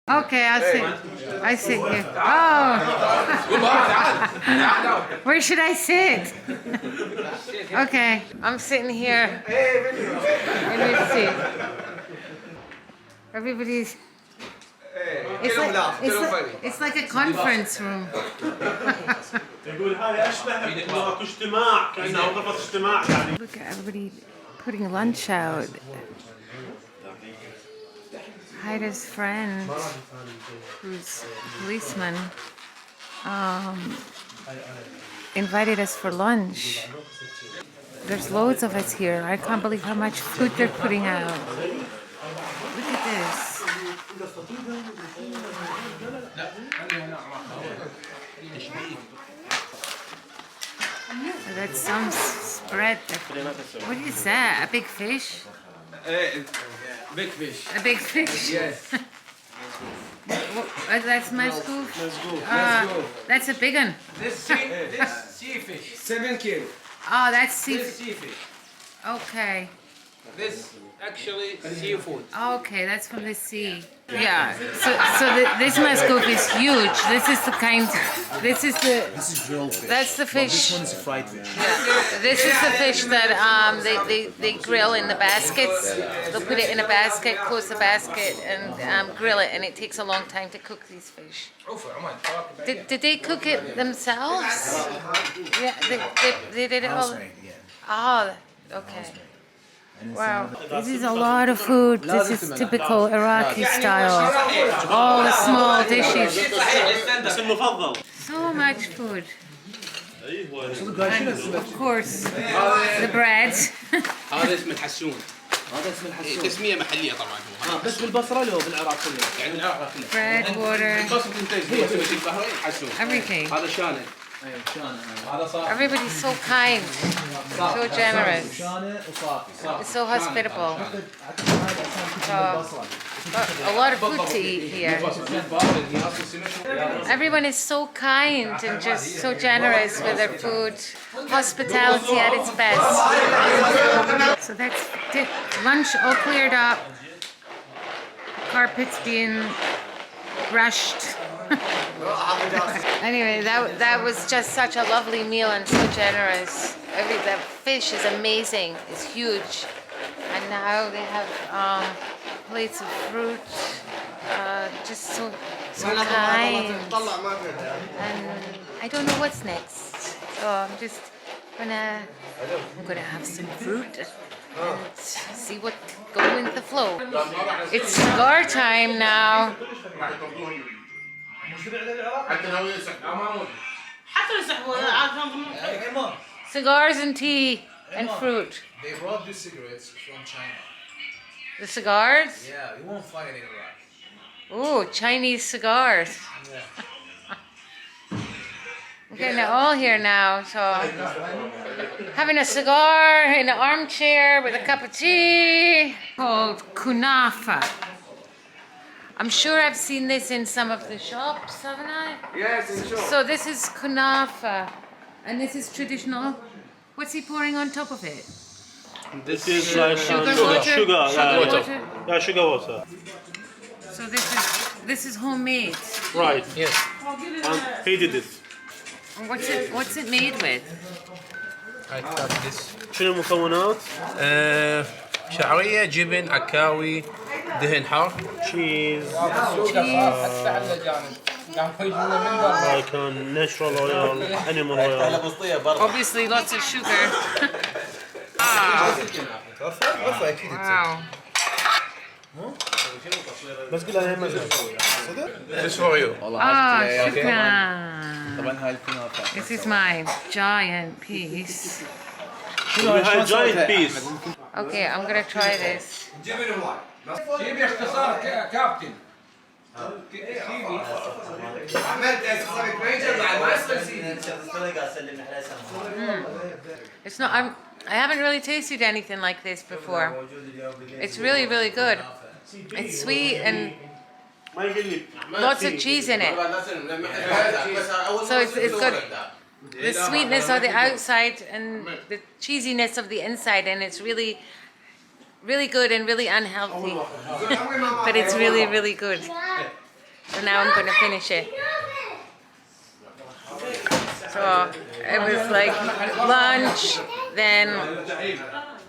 Okay, I sit here. Oh. Where should I sit? Okay, I'm sitting here. Let me see. Everybody's. It's like a conference room. Look at everybody putting lunch out. Haida's friend, who's a policeman, invited us for lunch. There's loads of us here. I can't believe how much food they're putting out. Look at this. That's some spread. What is that? A big fish? Big fish. A big fish? Yes. That's mascoof? That's a big one. This sea fish. 7 kilos. Oh, that's sea This sea fish. Okay. This actually seafood. Okay, that's from the sea. Yeah. This mascoof is huge. This is the kind. This is grilled fish. That's the fish. This one is a fried fish. Yeah. This is the fish that they grill in the baskets. They'll put it in a basket, close the basket, and grill it. And it takes a long time to cook these fish. Did they cook it themselves? Yeah, they did it all. Oh, okay. Wow, this is a lot of food. This is typical Iraqi style. All the small dishes. So much food. And of course, the bread. هذا اسمه الحسون. هذا اسمه الحسون. تسمية محلية طبعا هو. بس بالبصرة لو بالعراق كله. يعني العراق كله. Bread, water, everything. هذا شانه. Everybody's so kind, so generous, so hospitable. A lot of food to eat here. Everyone is so kind and just so generous with their food. Hospitality at its best. So that's it. Lunch all cleared up. Carpets being brushed. Anyway, that was just such a lovely meal and so generous. The fish is amazing. It's huge. And now they have plates of fruit. Just so kind. And I don't know what's next. So I'm just gonna have some fruit and see what goes with the flow. It's cigar time now. Cigars and tea and fruit. They brought these cigarettes from China. The cigars? Yeah, you won't find it in Iraq. Ooh, Chinese cigars. Yeah. I'm getting it all here now, so having a cigar in an armchair with a cup of tea called kunafa. I'm sure I've seen this in some of the shops, haven't I? Yes, in short. So this is kunafa, and this is traditional. What's he pouring on top of it? This is like Sugar water? Sugar water? Yeah, sugar water. So this is homemade. Right. Yes. And he did it. And what's it made with? I got this. شنو المكونات؟ شعرية، جبن، عكاوي، دهن حار. Cheese. Like natural oil, animal oil. Obviously lots of sugar. Wow. بس قلها هي مزاج. This for you. شكرا. This is my giant piece. We have giant piece. Okay, I'm gonna try this. جيبي اختصار كابتن. It's not. I haven't really tasted anything like this before. It's really, really good. It's sweet and lots of cheese in it. So it's got the sweetness of the outside and the cheesiness of the inside, and it's really, really good and really unhealthy. But it's really, really good. So now I'm going to finish it. So it was like lunch, then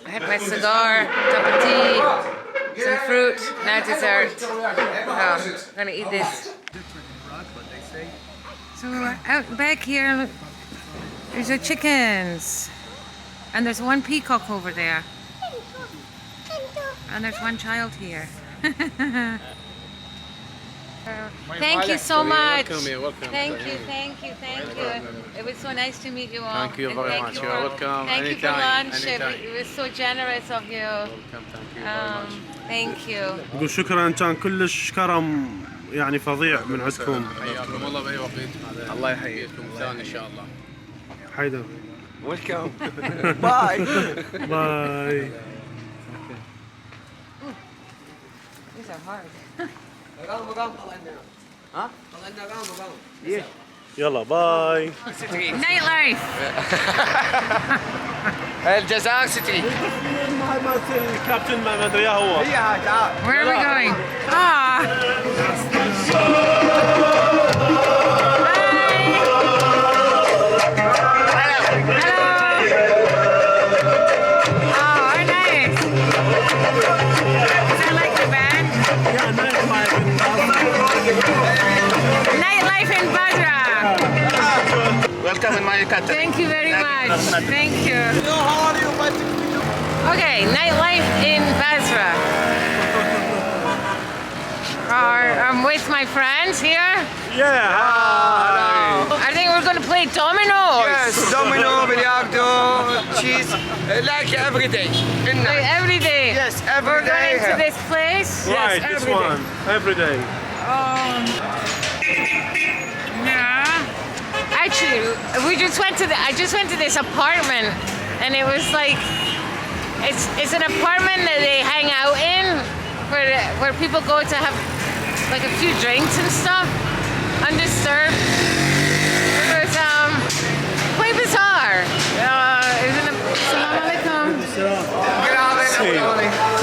I had my cigar, cup of tea, some fruit, now dessert. I'm gonna eat this. So out back here, look, there's the chickens. And there's one peacock over there. And there's one child here. Thank you so much. Welcome. Thank you. It was so nice to meet you all. Thank you And very much. You're welcome. Thank you for Anytime, lunch. anytime. It was so generous of you. Welcome. Thank you very much. Thank you. نقول شكرا، كان كلش كرم يعني فظيع من عندكم. حياكم الله بأي وقت. الله يحييكم ثاني إن شاء الله. حيدر. Welcome. Bye. باي. These are hard. يلا باي. Nightlife. الجزائر ستري. مال الكابتن ما ادري هو. هي هاي تعال. Where are we going? Ah. Nightlife in Basra. Welcome in my country. Thank you very much. Thank you. Okay, nightlife in Basra. I'm with my friends here. Yeah. I think we're going to play dominoes. Yes, domino, billiardo, cheese, like every day. Like every day. Yes, every We're day going to here. this place. Right, this every day. one every day. Yeah. Actually, I just went to this apartment, and it was like it's an apartment that they hang out in, where people go to have like a few drinks and stuff, undisturbed. It was quite bizarre. Assalamu alaikum.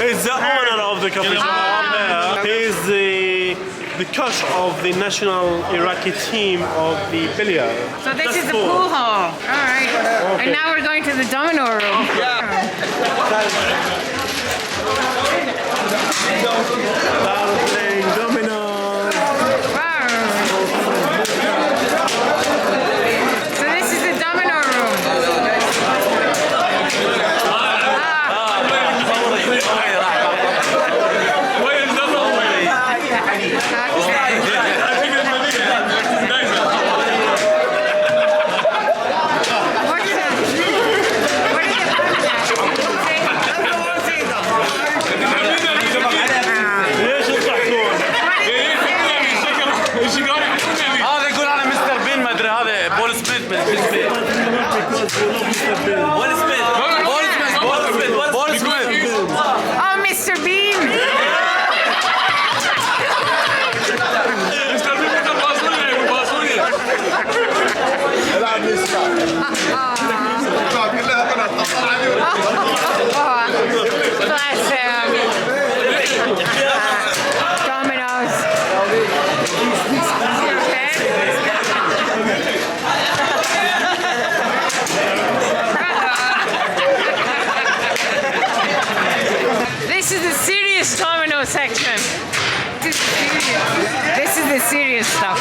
He's the owner of the coffee shop there. He's the coach of the national Iraqi team of the billiard. So this That's is the cool. pool hall. All right. Okay. And now we're going to the domino room. They're playing dominoes. Wow. So this is the domino room. ليش تضحكون؟ هذا يقول انا مستر بين ما ادري هذا بول سميث بول سميث بول سميث Oh, Mr. Bean. Bless him. Dominoes. This is the serious domino section. This is the serious stuff.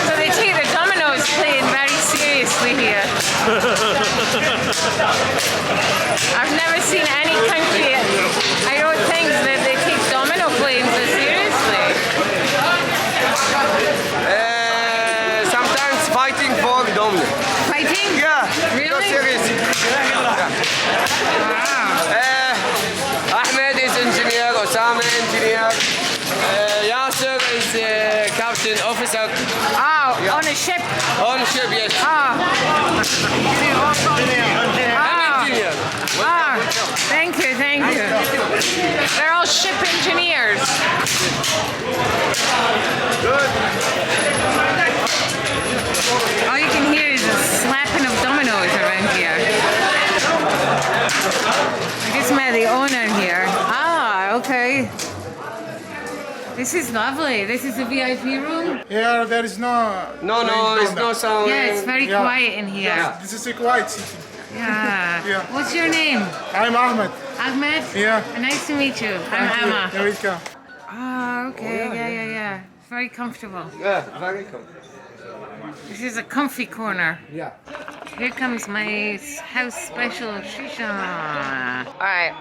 So they take the dominoes playing very seriously here. I've never seen any country, I don't think that they take domino playing so seriously. Sometimes fighting for domino. Fighting? Yeah. Really? So serious. Wow. Ahmed is engineer, Osama engineer. Yasser is captain officer Oh, on a ship. on ship, yes. Ah. ship engineers. All you can hear is the slapping of dominoes around here. I just met the owner here. Ah, okay. This is lovely. This is the VIP room. Here there is no. No, it's no sound. Yeah, it's very Yeah. quiet in here. This is a quiet city. Yeah. Yeah. What's your name? I'm Ahmed. Ahmed? Yeah. Nice to meet you. I'm Thank you. Emma. You're welcome. Ah, okay. Yeah. Very comfortable. Yeah, very cool. This is a comfy corner. Yeah. Here comes my house special shisha. All right.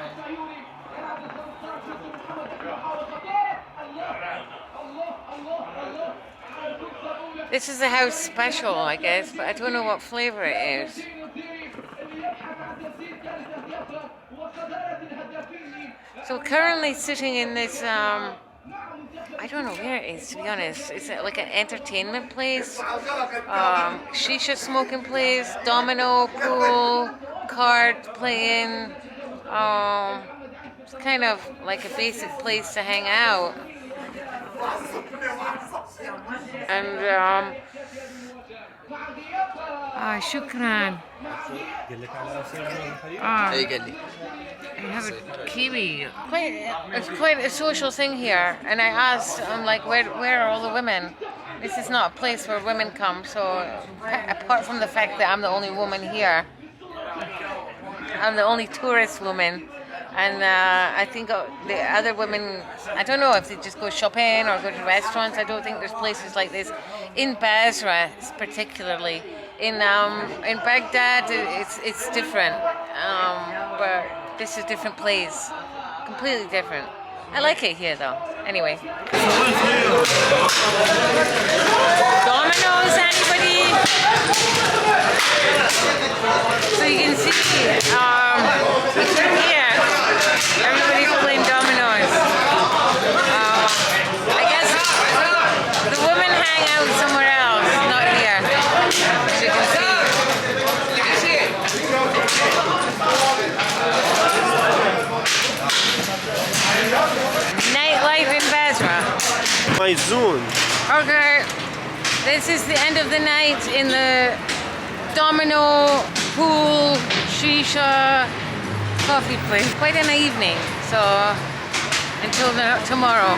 This is a house special, I guess, but I don't know what flavor it is. So currently sitting in this, I don't know where it is, to be honest. It's like an entertainment place, shisha smoking place, domino, pool, card playing. It's kind of like a basic place to hang out. And shukran. I have a kiwi. It's quite a social thing here. And I asked, I'm like, where are all the women? This is not a place where women come. So apart from the fact that I'm the only woman here, I'm the only tourist woman. And I think the other women, I don't know if they just go shopping or go to restaurants. I don't think there's places like this. In Basra, particularly. In Baghdad, it's different. But this is a different place. Completely different. I like it here though. Anyway. Dominoes, anybody? So you can see here, everybody's playing dominoes. I guess the women hang out somewhere else, not here. As you can see. Nightlife in Basra. My zone. Okay, this is the end of the night in the domino, pool, shisha, coffee place. Quite an evening, so until tomorrow.